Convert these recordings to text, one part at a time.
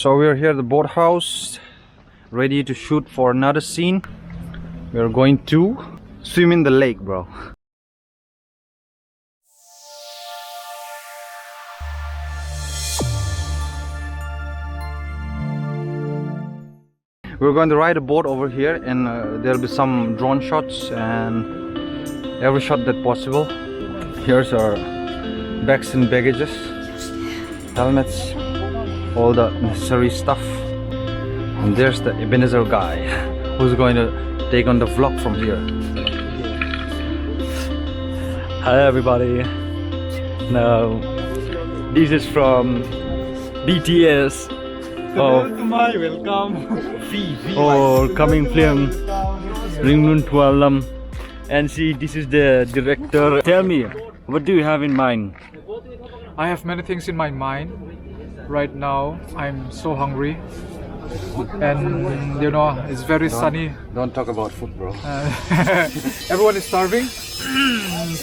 So we're here at the boathouse, ready to shoot for another scene. We're going to swim in the lake, bro. We're going to ride a boat over here, and there'll be some drone shots and every shot that possible. Here's our bags and baggages, helmets, all the necessary stuff. And there's the Ebenezer guy who's going to take on the vlog from here. Hi everybody. Now this is from BTS Welcome. or coming film Ringnun Tluanglam. And see, this is the director. Tell me, what do you have in mind? I have many things in my mind. Right now, I'm so hungry, and you know it's very sunny. Don't talk about food, bro. Everyone is starving.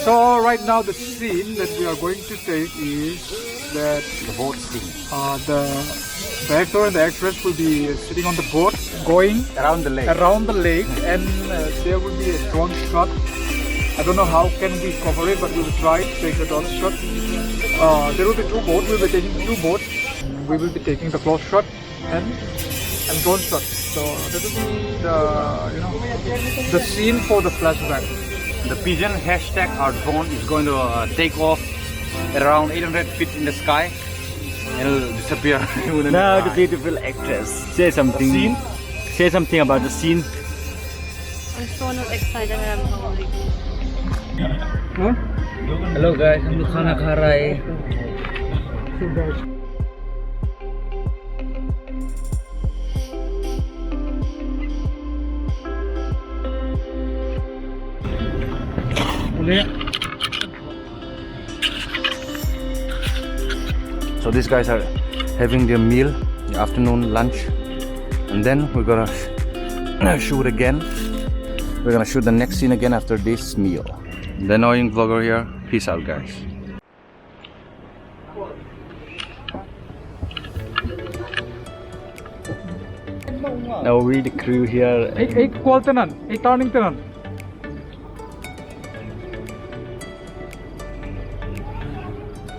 So right now, the scene that we are going to take is that The boat scene. The actor and the actress will be sitting on the boat, going Around the lake. and there will be a drone shot. I don't know how can we cover it, but we will try to take the drone shot. There will be two boats. We will be taking two boats. We will be taking the close shot and drone shot. So that will be the scene for the flashback. The pigeon hashtag our drone is going to take off at around 800 feet in the sky and it'll disappear. Now the beautiful actress. Say something. The scene? Say something about the scene. I'm so not excited and I'm hungry. Hello guys, I'm Lukhana Kharai. So these guys are having their meal, the afternoon lunch, and then we're gonna shoot again. We're gonna shoot the next scene again after this meal. The annoying vlogger here, peace out guys. Now we the crew here. Eight call tenan, eight turning tenan.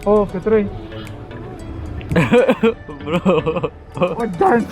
Oh, Katri. Bro. Oh, dance.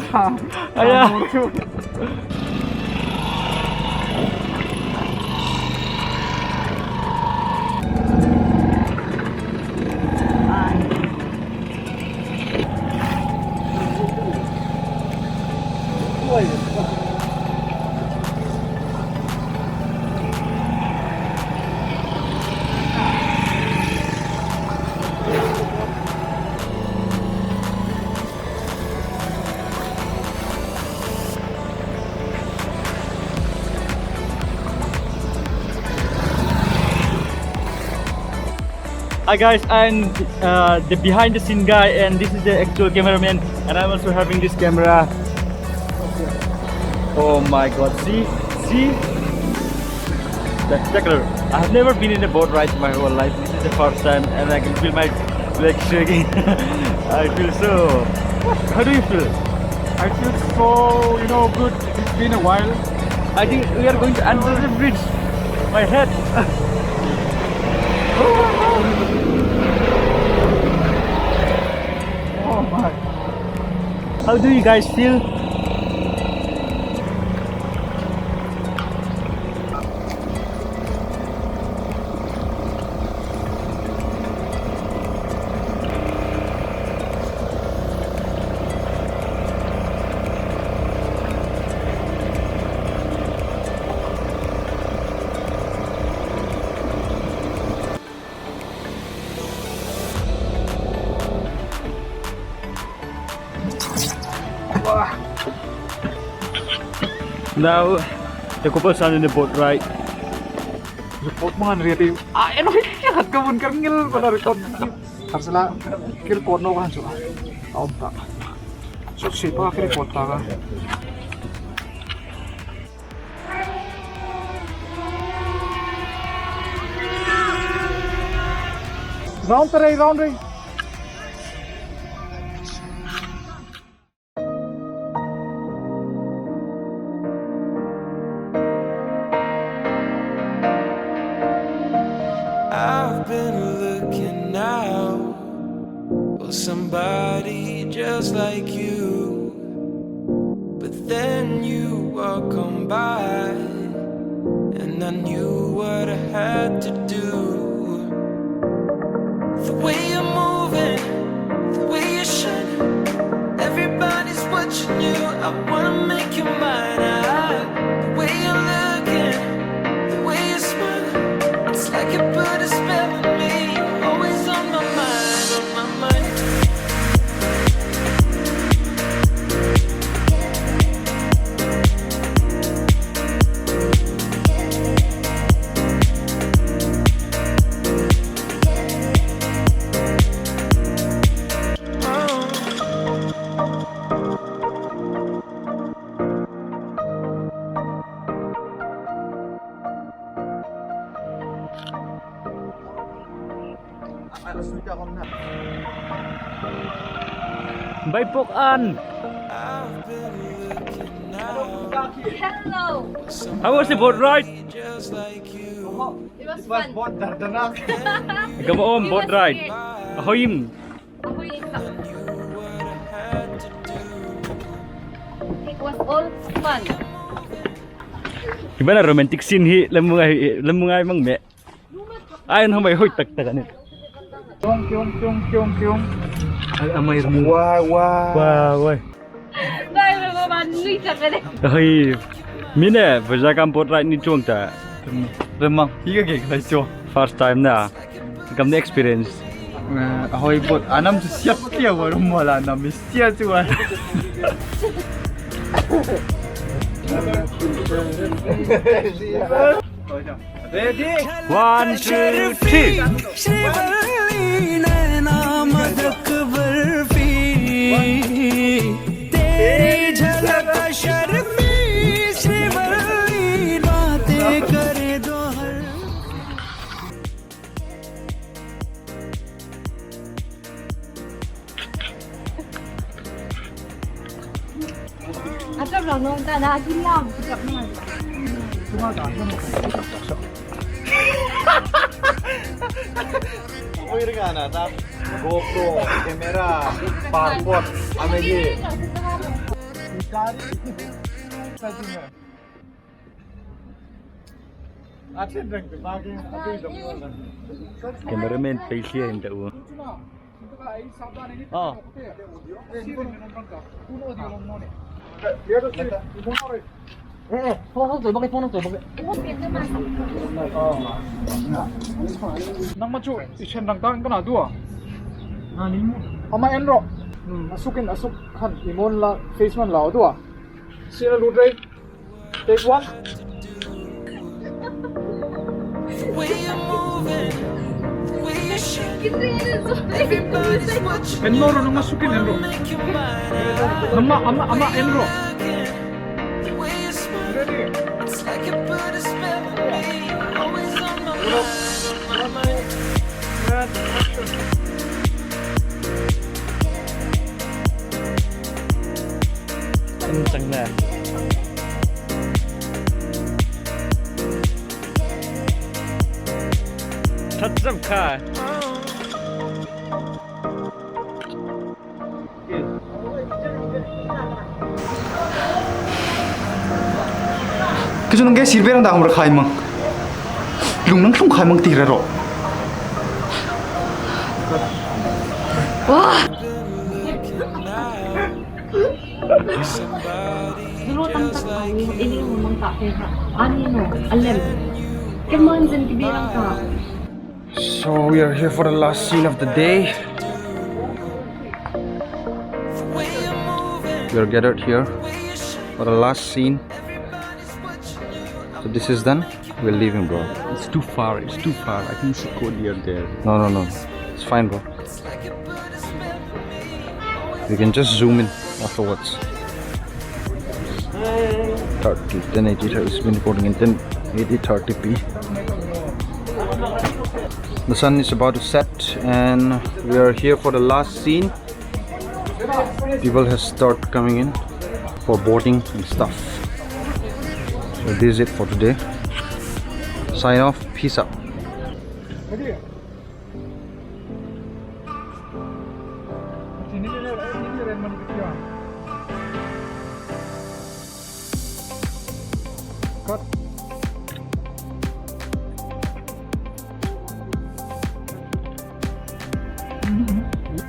Hi guys, I'm the behind the scene guy, and this is the actual cameraman, and I'm also having this camera. Oh my god, see spectacular. I have never been in a boat ride in my whole life. This is the first time, and I can feel my legs shaking. I feel so. How do you feel? I feel so, good. It's been a while. I think we are going to under the bridge. My head. Oh my. How do you guys feel? Now the couples are in the boat, right? Report man really. Ano hikahat ka mun karngil pada record. Harsala kir report no kan so. Aumpa. So siapa kir report ta ka. Round ray. somebody just like you. But then you walk on by, and I knew what I had to do. The way you're moving, the way you're shining, everybody's watching you. I wanna make you mine. The way you're looking, the way you're smiling, it's like you put a spell on me. You're always on my mind, on my mind. Bay Pok An. Hello. How was the boat ride? Just like you. It was fun. Come on, boat ride. Ahoyim. It was all fun. Gimana romantic scene hi lemmungai mang me. Ayon hamay hoy tak-takan it. Ay amay mo. Wow. Đây là bạn nuôi chặt cái đấy. Hey, mine berjakam boat ride ni chuang ta. Remang, higa gig lai cho. First time na. Kam experience. Ahoy bot anam tu siap kia warum mala nam sia tu ai. Ready? 1, 2, 3. Atap lang nung tanahin lang. Atap naman. Uy ringa na tap. GoPro, camera, passport, amegi. Cameraman face here in the u. Oh. Nang macu ichen nang tang kana dua. Ama enro. Asukin asuk kan imon la face man lao dua. Sila ludre. Take one. Way you're moving, way you're shining, everybody's watching. Enro nang masukin enro. Make you mine. Ama enro. The way you're smiling, it's like you put a spell on me. Always on my mind, on my mind. Kencang na. Touch up car. Cái chỗ cái xịt đang đào một khai măng, lùng nắng không khai măng tì ra rồi. Dulu tangkap kami ini memang tak sehat. Ani no, alam. Kemana sih bilang tak? So we are here for the last scene of the day. We are gathered here for the last scene. So this is done. We're leaving, bro. It's too far. I can see Kodia there. No. It's fine, bro. We can just zoom in afterwards. 1080 has been recording in 1080 30p. The sun is about to set and we are here for the last scene. People have started coming in for boarding and stuff. So this is it for today. Sign off. Peace out. Ready? Cut.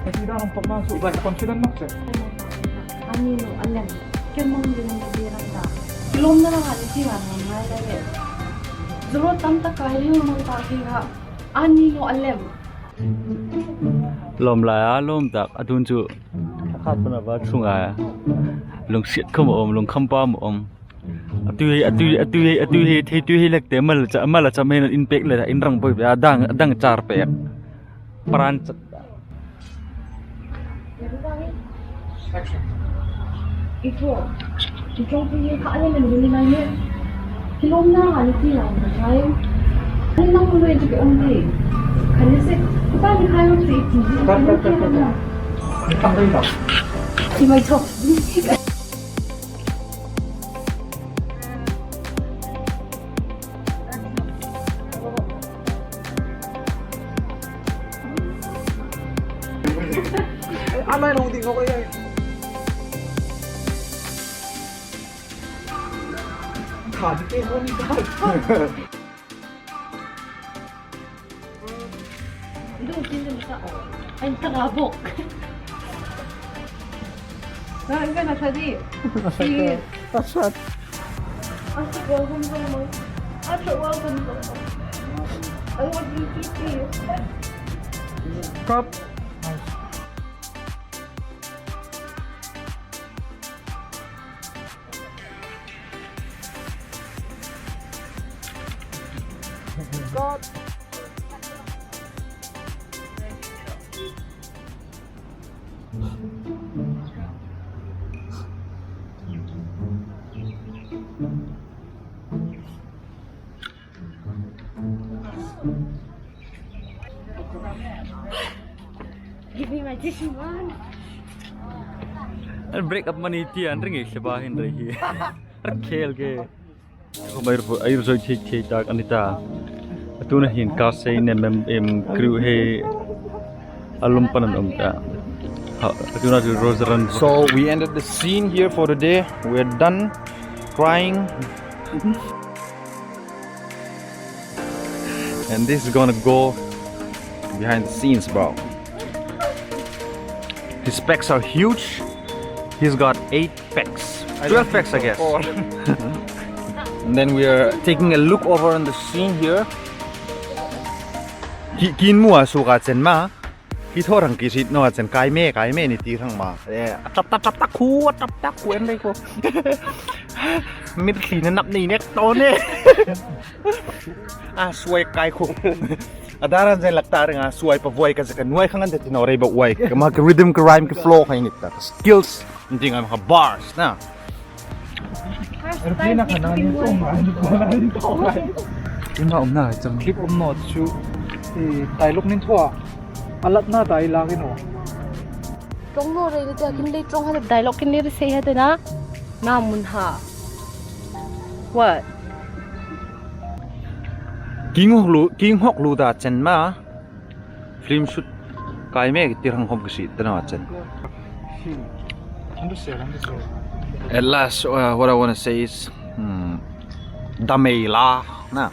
Nasira ang pagmasok. Confident Max eh. Ani no alam. Kemong din ang nabirang ta. Lom na lang ani si Wan ng mga lagi. Zuro tamta kayo mga takiha. Ani no alam. Lom lại lom tak adun chu khat pana ba chunga lung siat khom lung kham pa om atui lek te mal cha men in pek le in rang boi ba dang char pek paran chat Action. Ito. Ito punya kaalam ng dunia Kilom na lang ani si Wan ng tayo. Ano lang mo yung sige only. Kasi kita ni kayo sa iti. Itang rin lang. Si may top. Amay nung di ko kaya eh. Kadi kayo mo ni Dad. Ito, sino sa ay tagabok. Saan ka na sadi? Sige. Pasat. Ate, welcome to mo. Ate, welcome to mo. I want you to see. Cut. Cut. Give me my tissue, man. an break up mani ti an ring se ba hin rahi ar khel ke ko mai ro ai ro thi tak anita atuna hin ka sei ne mem em crew he alum panan ta atuna rosran So we ended the scene here for the day. We're done crying. And this is gonna go behind the scenes, bro. His pecs are huge. He's got 8 pecs. 12 pecs, I guess. And then we are taking a look over on the scene here. Kin mua suka chen ma. Ki thorang ki sit no chen kai me ni ti thang ma. Tap ku en dai ko. Mit khi na nap ni nek to ne. Suai kai ko. Adaran zen lakta ring suai pa voy ka sa nuai khangan de tinoray ba uai. Ka mga rhythm ka rhyme ka flow ka ingit ta. Skills hindi nga mga bars na. Airplane ka na nito. Hindi ko na. Ima na chang Keep on not to. Tailok nin thua. Alat na tayo lagi no. Trong nô rồi thì kinh đi trong hai dialogue kinh đi say hết na. Na mun ha. What? King hok lu da chen ma. Film shoot kai me tirang hom kasi tana chen. Understand. At last what I want to say is damay la na.